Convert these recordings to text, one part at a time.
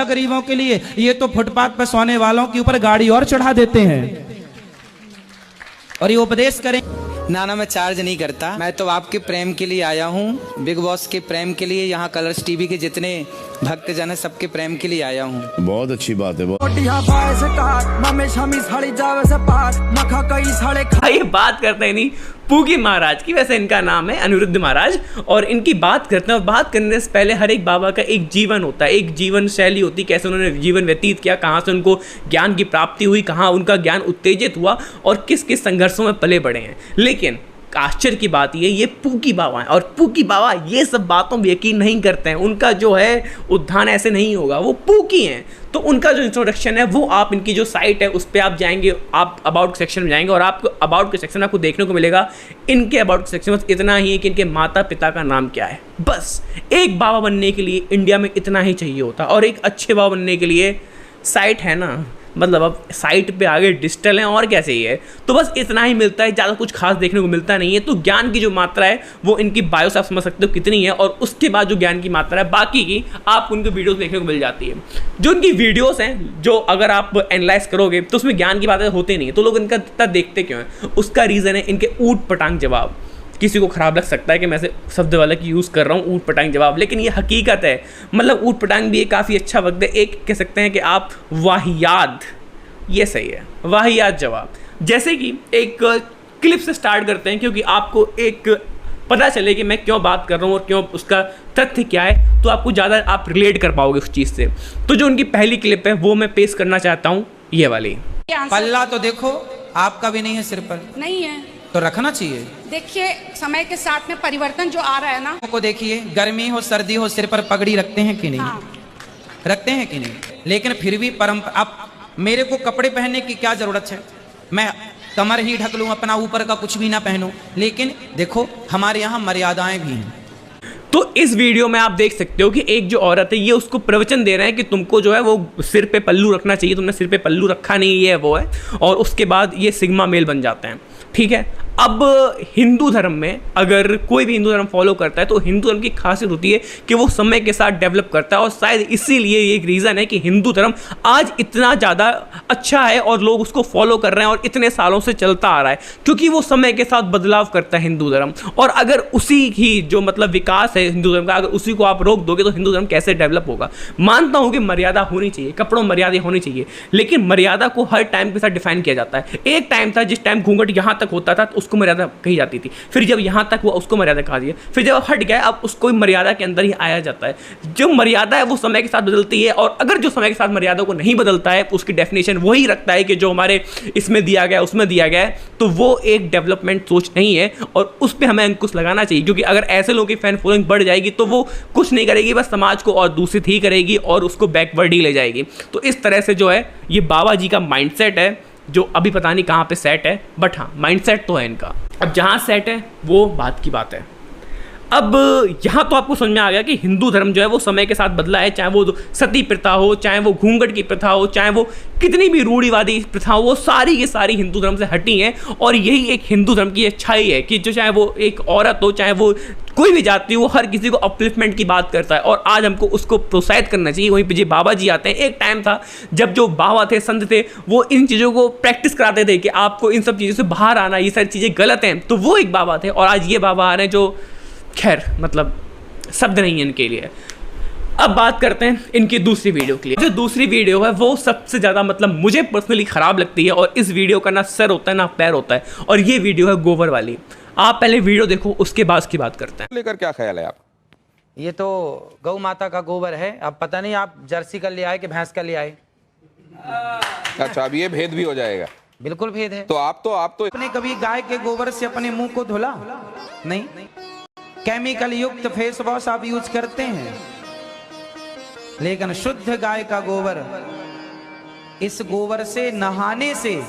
गरीबों के लिए, ये तो फुटपाथ पर सोने वालों के ऊपर गाड़ी और चढ़ा देते हैं और ये उपदेश करें। ना मैं चार्ज नहीं करता, मैं तो आपके प्रेम के लिए आया हूँ, बिग बॉस के प्रेम के लिए, यहाँ कलर्स टीवी के जितने भक्तजन है सबके प्रेम के लिए आया हूँ। बहुत अच्छी बात है। ये बात करते हैं नहीं पूगी महाराज की, वैसे इनका नाम है अनिरुद्ध महाराज, और इनकी बात करते हैं। और बात करने से पहले हर एक बाबा का एक जीवन होता है, एक जीवन शैली होती है, कैसे उन्होंने जीवन व्यतीत किया, कहाँ से उनको ज्ञान की प्राप्ति हुई, कहाँ उनका ज्ञान उत्तेजित हुआ और किस किस संघर्षों में पले बढ़े हैं। लेकिन आश्चर्य की बात ये पूकी बाबा हैं, और पूकी बाबा ये सब बातों में यकीन नहीं करते हैं। उनका जो है उद्धान ऐसे नहीं होगा, वो पूकी हैं। तो उनका जो इंट्रोडक्शन है वो आप इनकी जो साइट है उस पर आप जाएंगे, आप अबाउट सेक्शन में जाएंगे और आपको अबाउट के सेक्शन में आपको देखने को मिलेगा। इनके अबाउट सेक्शन में इतना ही है कि इनके माता पिता का नाम क्या है। बस एक बाबा बनने के लिए इंडिया में इतना ही चाहिए होता, और एक अच्छे बाबा बनने के लिए साइट है ना, मतलब अब साइट पे आगे डिजिटल है और क्या चाहिए, तो बस इतना ही मिलता है, ज़्यादा कुछ खास देखने को मिलता नहीं है। तो ज्ञान की जो मात्रा है वो इनकी बायो से आप समझ सकते हो कितनी है, और उसके बाद जो ज्ञान की मात्रा है बाकी की आपको उनकी वीडियोस देखने को मिल जाती है। जो उनकी वीडियोस हैं जो अगर आप एनालाइज करोगे तो उसमें ज्ञान की बातें होती नहीं है, तो लोग इनका इतना देखते क्यों हैं? उसका रीज़न है इनके ऊट पटांग जवाब। किसी को खराब लग सकता है कि मैं ऐसे शब्द वाला की यूज़ कर रहा हूँ, ऊट पटांग जवाब, लेकिन ये हकीकत है। मतलब ऊट पटांग भी एक काफ़ी अच्छा वक्त है, एक कह सकते हैं कि आप वाहियात, ये सही है, वाहियात जवाब। जैसे कि एक क्लिप से स्टार्ट करते हैं, क्योंकि आपको एक पता चले कि मैं क्यों बात कर रहा हूँ और क्यों उसका तथ्य क्या है, तो आपको ज़्यादा आप रिलेट कर पाओगे उस चीज़ से। तो जो उनकी पहली क्लिप है वो मैं पेश करना चाहता हूँ, ये वाली। पल्ला तो देखो आपका भी नहीं है, सिर पर नहीं है तो रखना चाहिए। देखिए समय के साथ में परिवर्तन जो आ रहा है ना, को देखिए, गर्मी हो सर्दी हो सिर पर पगड़ी रखते हैं कि नहीं? हाँ। रखते हैं कि नहीं? लेकिन फिर भी परंपरा, अब मेरे को कपड़े पहनने की क्या जरूरत है? मैं कमर ही ढक लूं, अपना ऊपर का कुछ भी ना पहनूं। लेकिन देखो हमारे यहाँ मर्यादाएं भी हैं। तो इस वीडियो में आप देख सकते हो कि एक जो औरत है ये उसको प्रवचन दे रहे हैं कि तुमको जो है वो सिर पे पल्लू रखना चाहिए, तुमने सिर पे पल्लू रखा नहीं, ये वो है, और उसके बाद ये सिग्मा मेल बन जाते हैं। ठीक है, अब हिंदू धर्म में अगर कोई भी हिंदू धर्म फॉलो करता है तो हिंदू धर्म की खासियत होती है कि वो समय के साथ डेवलप करता है, और शायद इसीलिए ये एक रीज़न है कि हिंदू धर्म आज इतना ज़्यादा अच्छा है और लोग उसको फॉलो कर रहे हैं और इतने सालों से चलता आ रहा है, क्योंकि वो समय के साथ बदलाव करता है हिंदू धर्म। और अगर उसी ही जो मतलब विकास है हिंदू धर्म का, अगर उसी को आप रोक दोगे तो हिंदू धर्म कैसे डेवलप होगा? मानता हूँ कि मर्यादा होनी चाहिए, कपड़ों में मर्यादा होनी चाहिए, लेकिन मर्यादा को हर टाइम के साथ डिफाइन किया जाता है। एक टाइम था जिस टाइम घूंघट यहाँ तक होता था तो उसको मर्यादा कही जाती थी, फिर जब यहाँ तक हुआ उसको मर्यादा कहा दिया, फिर जब हट गया अब उसको मर्यादा के अंदर ही आया जाता है। जो मर्यादा है वो समय के साथ बदलती है, और अगर जो समय के साथ मर्यादा को नहीं बदलता है उसकी डेफिनेशन वही रखता है कि जो हमारे इसमें दिया गया उसमें दिया गया है, तो वो एक डेवलपमेंट सोच नहीं है, और उस पर हमें अंकुश लगाना चाहिए। क्योंकि अगर ऐसे लोगों की फैन फॉलोइंग बढ़ जाएगी तो वो कुछ नहीं करेगी, बस समाज को और दूषित ही करेगी और उसको बैकवर्ड ही ले जाएगी। तो इस तरह से जो है ये बाबा जी का माइंडसेट है, जो अभी पता नहीं कहाँ पे सेट है, बट हाँ माइंडसेट तो है इनका। अब जहाँ सेट है वो बात की बात है। अब यहाँ तो आपको समझ में आ गया कि हिंदू धर्म जो है वो समय के साथ बदला है, चाहे वो सती प्रथा हो, चाहे वो घूंघट की प्रथा हो, चाहे वो कितनी भी रूढ़िवादी प्रथा हो, वो सारी की सारी हिंदू धर्म से हटी हैं। और यही एक हिंदू धर्म की अच्छाई है कि जो चाहे वो एक औरत हो, चाहे वो कोई भी जाति हो, हर किसी को अपलिफ्टमेंट की बात करता है, और आज हमको उसको प्रोत्साहित करना चाहिए। वहीं पे जो बाबा जी आते हैं, एक टाइम था जब जो बाबा थे, संत थे, वो इन चीज़ों को प्रैक्टिस कराते थे कि आपको इन सब चीज़ों से बाहर आना, ये सारी चीज़ें गलत हैं, तो वो एक बाबा थे। और आज ये बाबा आ रहे हैं जो खैर मतलब शब्द नहीं है इनके लिए। अब बात करते हैं इनकी दूसरी वीडियो के लिए। जो दूसरी वीडियो है वो सबसे ज़्यादा मतलब मुझे पर्सनली ख़राब लगती है, और इस वीडियो का ना सर होता है ना पैर होता है, और ये वीडियो है गोबर वाली। आप पहले वीडियो देखो, उसके बाद की बात करते हैं। लेकर क्या ख्याल है आप? ये तो गौ माता का गोबर है। अब पता नहीं आप जर्सी का ले आए कि भैंस का ले आए। अच्छा, अब ये भेद भी हो जाएगा? बिल्कुल भेद है। तो आप तो आपने कभी गाय के गोबर से अपने मुंह को धुला? नहीं। केमिकल युक्त फेस वॉश आप यूज करते हैं, लेकिन शुद्ध गाय का गोबर, इस गोबर से नहाने से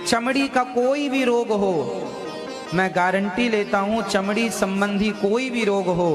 चमड़ी का कोई भी रोग हो, मैं गारंटी लेता हूं, चमड़ी संबंधी कोई भी रोग हो,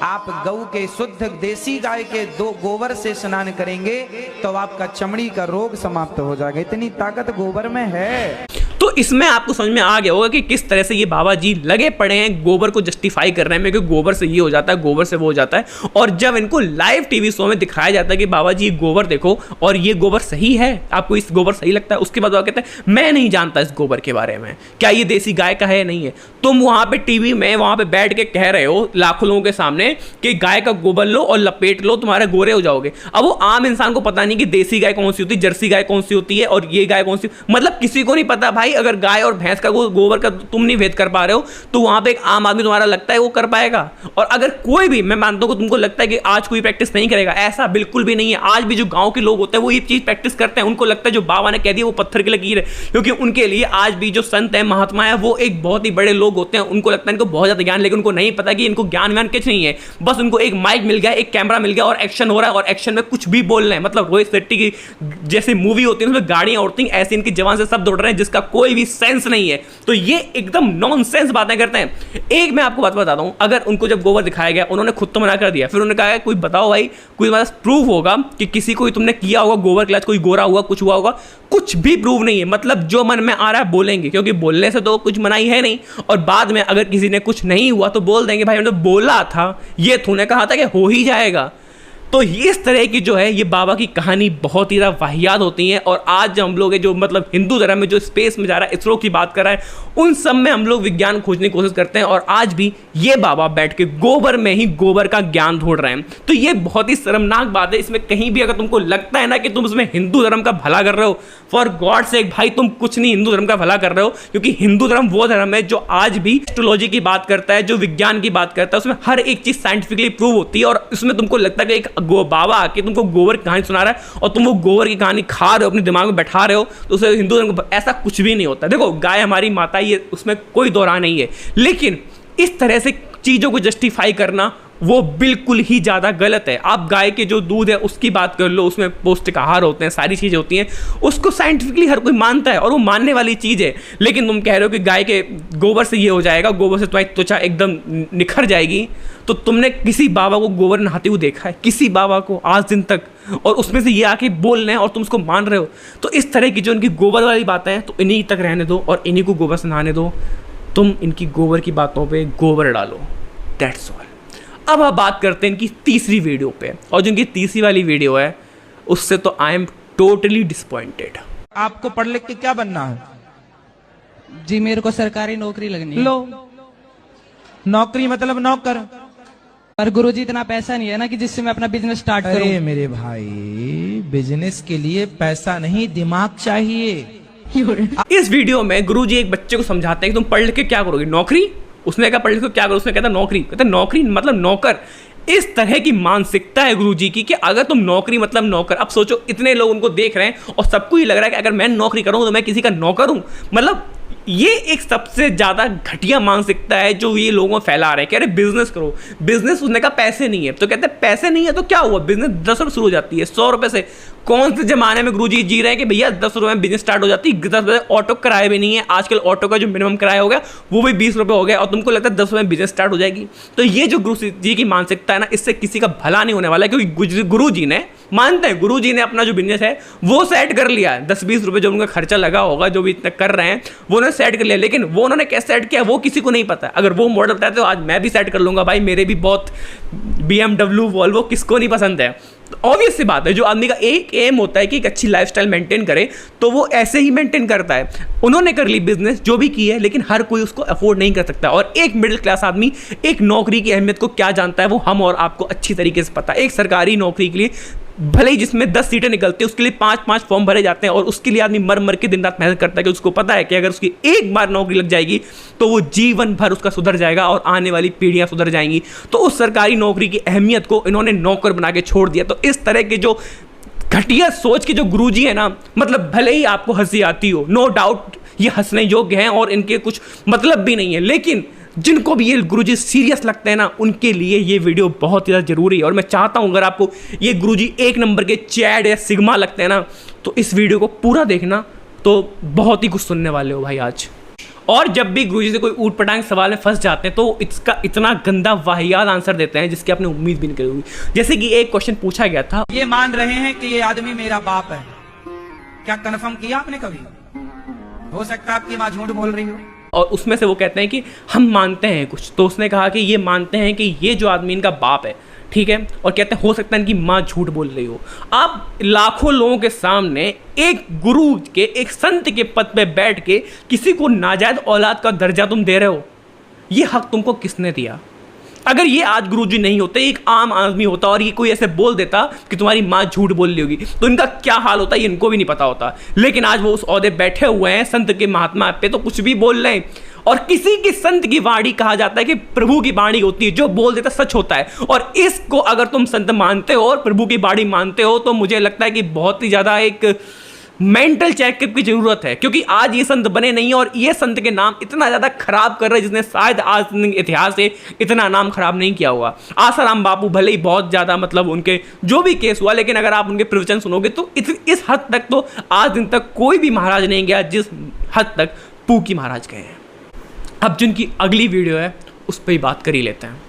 आप गौ के शुद्ध देसी गाय के दो गोबर से स्नान करेंगे तो आपका चमड़ी का रोग समाप्त हो जाएगा। इतनी ताकत गोबर में है। तो इसमें आपको समझ में आ गया होगा कि किस तरह से ये बाबा जी लगे पड़े हैं, गोबर को जस्टिफाई कर रहे हैं, क्योंकि गोबर से ये हो जाता है, गोबर से वो हो जाता है। और जब इनको लाइव टीवी शो में दिखाया जाता है कि बाबा जी ये गोबर देखो और ये गोबर सही है, आपको इस गोबर सही लगता है, उसके बाद वो कहते हैं मैं नहीं जानता इस गोबर के बारे में, क्या ये देसी गाय का है नहीं है। तुम वहां पे टीवी में वहां पे बैठ के कह रहे हो लाखों लोगों के सामने कि गाय का गोबर लो और लपेट लो, तुम्हारे गोरे हो जाओगे। अब वो आम इंसान को पता नहीं कि देसी गाय कौन सी होती है, जर्सी गाय कौन सी होती है और ये गाय कौन सी, मतलब किसी को नहीं पता भाई। अगर गाय और भैंस का गोबर का तुम नहीं भेद कर पा रहे हो तो वहां पे एक आम आदमी तुम्हारा लगता है वो कर पाएगा। और अगर कोई भी, मैं मानता हूं कि तुमको लगता है कि आज कोई प्रैक्टिस नहीं करेगा, ऐसा बिल्कुल भी नहीं है। आज भी जो गांव के लोग होते हैं वो ये चीज प्रैक्टिस करते हैं। उनको लगता है जो बाबा ने कह दिया वो पत्थर की लकीर है, क्योंकि उनके लिए आज भी जो संत है, महात्मा है, वो एक बहुत ही बड़े लोग होते हैं। उनको लगता है इनको बहुत ज्यादा ज्ञान, लेकिन उनको नहीं पता कि इनको ज्ञान व्यान कुछ नहीं है। बस उनको एक माइक मिल गया, एक कैमरा मिल गया और एक्शन हो रहा है और एक्शन में कुछ भी बोल रहे हैं। मतलब रोहित शेट्टी की जैसी मूवी होती है उसमें गाड़ियां उड़ती हैं, ऐसे इनकी जवान से शब्द उड़ रहे हैं जिसका कोई भी सेंस नहीं है। तो ये एकदम नॉनसेंस बातें करते हैं। एक मैं आपको बात बताता हूं, अगर उनको जब गोबर दिखाया गया उन्होंने खुद तो मना कर दिया, फिर उन्होंने कहा कोई बताओ भाई, कोई तुम्हारे पास प्रूफ होगा कि किसी को तुमने किया होगा गोबर क्लास, कोई गोरा हुआ, कुछ हुआ होगा, कुछ भी प्रूफ नहीं है। मतलब जो मन में आ रहा है बोलेंगे, क्योंकि बोलने से तो कुछ मनाही है नहीं। और बाद में अगर किसी ने कुछ नहीं हुआ तो बोल देंगे भाई मैंने तो बोला था, ये तूने कहा था कि हो ही जाएगा। तो इस तरह की जो है ये बाबा की कहानी बहुत ही ज़्यादा वाहियात होती है। और आज हम लोग जो मतलब हिंदू धर्म में जो स्पेस में जा रहा है, इसरो की बात कर रहा है, उन सब में हम लोग विज्ञान खोजने की कोशिश करते हैं। और आज भी ये बाबा बैठ के गोबर में ही गोबर का ज्ञान ढूंढ रहे हैं। तो ये बहुत ही शर्मनाक बात है। इसमें कहीं भी अगर तुमको लगता है ना कि तुम उसमें हिंदू धर्म का भला कर रहे हो, फॉर गॉड से भाई तुम कुछ नहीं हिंदू धर्म का भला कर रहे हो। क्योंकि हिंदू धर्म वो धर्म है जो आज भी एस्ट्रोलॉजी की बात करता है, जो विज्ञान की बात करता है, उसमें हर एक चीज साइंटिफिकली प्रूव होती है। और उसमें तुमको लगता है कि एक बाबा आके तुमको गोबर की कहानी सुना रहा है और तुम वो गोबर की कहानी खा रहे हो, अपने दिमाग में बैठा रहे हो, तो उसे हिंदू धर्म को ऐसा कुछ भी नहीं होता। देखो गाय हमारी माता, ये उसमें कोई दो राय नहीं है, लेकिन इस तरह से चीजों को जस्टिफाई करना वो बिल्कुल ही ज़्यादा गलत है। आप गाय के जो दूध है उसकी बात कर लो, उसमें पौष्टिक आहार होते हैं, सारी चीज़ें होती हैं, उसको साइंटिफिकली हर कोई मानता है और वो मानने वाली चीज़ है। लेकिन तुम कह रहे हो कि गाय के गोबर से ये हो जाएगा, गोबर से तुम्हारी त्वचा एकदम निखर जाएगी। तो तुमने किसी बाबा को गोबर नहाते हुए देखा है? किसी बाबा को आज दिन तक? और उसमें से ये आके बोल रहे हैं और तुम उसको मान रहे हो। तो इस तरह की जो इनकी गोबर वाली बातें हैं तो इन्हीं तक रहने दो और इन्हीं को गोबर से नहाने दो। तुम इनकी गोबर की बातों पे गोबर डालो, दैट्स ऑल। अब आप बात करते हैं इनकी तीसरी वीडियो पे, और जो इनकी तीसरी वाली वीडियो है उससे तो आई एम टोटली डिसअपॉइंटेड। आपको पढ़ लिख के क्या बनना है? जी मेरे को सरकारी नौकरी लगनी है। लो, नौकरी मतलब नौकर। पर गुरुजी इतना पैसा नहीं है ना कि जिससे मैं अपना बिजनेस स्टार्ट अरे करूं। मेरे भाई, बिजनेस के लिए पैसा नहीं दिमाग चाहिए। इस वीडियो में गुरुजी एक बच्चे को समझाते हैं कि तुम पढ़ लिख के क्या करोगे, नौकरी। उसने कहा पढ़ लिख के क्या करोगे? उसने कहता नौकरी। कहता नौकरी मतलब नौकर। इस तरह की मानसिकता है गुरुजी की कि अगर तुम नौकरी मतलब नौकर। अब सोचो इतने लोग उनको देख रहे हैं और सबको ये लग रहा है कि अगर मैं नौकरी करूँ तो मैं किसी का नौकर हूँ। मतलब ये एक सबसे ज़्यादा घटिया मानसिकता है जो ये लोगों में फैला रहे हैं। कह रहे बिजनेस करो, बिजनेस उसने कहा पैसे नहीं है, तो कहते हैं पैसे नहीं है तो क्या हुआ, बिजनेस 10 रुपये शुरू हो जाती है, 100 रुपये से। कौन से जमाने में गुरुजी जी रहे हैं कि भैया 10 रुपये में बिजनेस स्टार्ट हो जाती है। 10 रुपये ऑटो किराया भी नहीं है, आजकल ऑटो का जो मिनिमम किराया हो गया वो भी 20 रुपये हो गया और तुमको लगता है 10 रुपये में बिजनेस स्टार्ट हो जाएगी। तो ये जो गुरुजी की मानसिकता है ना, इससे किसी का भला नहीं होने वाला है। क्योंकि गुरुजी ने मानते हैं, गुरुजी ने अपना जो बिजनेस है वो सेट कर लिया है। 10-20 रुपये जो उनका खर्चा लगा होगा, जो भी इतना कर रहे हैं वो उन्होंने सेट कर लिया। लेकिन वो उन्होंने कैसे सेट किया वो किसी को नहीं पता। अगर वो मॉडल बताते तो आज मैं भी सेट कर लूँगा भाई, मेरे भी बहुत BMW वॉल्वो किसको नहीं पसंद है। ऑब्वियस सी बात है, जो आदमी का एक एम होता है कि एक अच्छी लाइफस्टाइल मेंटेन करे तो वो ऐसे ही मेंटेन करता है। उन्होंने कर ली बिजनेस जो भी की है, लेकिन हर कोई उसको अफोर्ड नहीं कर सकता। और एक मिडिल क्लास आदमी एक नौकरी की अहमियत को क्या जानता है वो हम और आपको अच्छी तरीके से पता है। एक सरकारी नौकरी के लिए भले ही जिसमें 10 सीटें निकलती है उसके लिए 5-5 फॉर्म भरे जाते हैं और उसके लिए आदमी मर मर के दिन रात मेहनत करता है कि उसको पता है कि अगर उसकी एक बार नौकरी लग जाएगी तो वो जीवन भर उसका सुधर जाएगा और आने वाली पीढ़ियां सुधर जाएंगी। तो उस सरकारी नौकरी की अहमियत को इन्होंने नौकर बना के छोड़ दिया। तो इस तरह के जो घटिया सोच के जो गुरुजी है ना, मतलब भले ही आपको हंसी आती हो, नो डाउट ये हंसने योग्य हैं और इनके कुछ मतलब भी नहीं है, लेकिन जिनको भी ये गुरुजी सीरियस लगते हैं ना, उनके लिए ये वीडियो बहुत ज़्यादा जरूरी है। और मैं चाहता हूं अगर आपको ये गुरुजी एक नंबर के चैड या सिग्मा लगते हैं ना, तो इस वीडियो को पूरा देखना, तो बहुत ही कुछ सुनने वाले हो भाई आज। और जब भी गुरुजी से कोई ऊट पटांग सवाल में फंस जाते हैं तो इसका इतना गंदा वाहियात आंसर देते हैं जिसकी आपने उम्मीद भी नहीं करी होगी। जैसे कि एक क्वेश्चन पूछा गया था, ये मान रहे हैं कि ये आदमी मेरा बाप है, क्या कन्फर्म किया आपने कभी? हो सकता है आपकी माँ झूठ बोल रही हो। और उसमें से वो कहते हैं कि हम मानते हैं कुछ, तो उसने कहा कि ये मानते हैं कि ये जो आदमी इनका बाप है, ठीक है, और कहते हैं हो सकता है इनकी माँ झूठ बोल रही हो। आप लाखों लोगों के सामने एक गुरु के, एक संत के पद पे बैठ के किसी को नाजायज औलाद का दर्जा तुम दे रहे हो, ये हक तुमको किसने दिया? अगर ये आज गुरुजी नहीं होते, एक आम आदमी होता और ये कोई ऐसे बोल देता कि तुम्हारी माँ झूठ बोल रही होगी, तो इनका क्या हाल होता है ये इनको भी नहीं पता होता। लेकिन आज वो उस ओहदे बैठे हुए हैं, संत के महात्मा पे, तो कुछ भी बोल रहे हैं। और किसी की संत की वाणी कहा जाता है कि प्रभु की वाणी होती है, जो बोल देता सच होता है। और इसको अगर तुम संत मानते हो और प्रभु की वाणी मानते हो, तो मुझे लगता है कि बहुत ही ज़्यादा एक मेंटल चेकअप की जरूरत है, क्योंकि आज ये संत बने नहीं और ये संत के नाम इतना ज़्यादा खराब कर रहे हैं जिसने शायद आज इतिहास से इतना नाम खराब नहीं किया हुआ। आसाराम बापू भले ही बहुत ज़्यादा मतलब उनके जो भी केस हुआ, लेकिन अगर आप उनके प्रवचन सुनोगे तो इस हद तक तो आज दिन तक कोई भी महाराज नहीं गया जिस हद तक पूकी महाराज गए हैं। अब जिनकी अगली वीडियो है उस पर ही बात कर ही लेते हैं।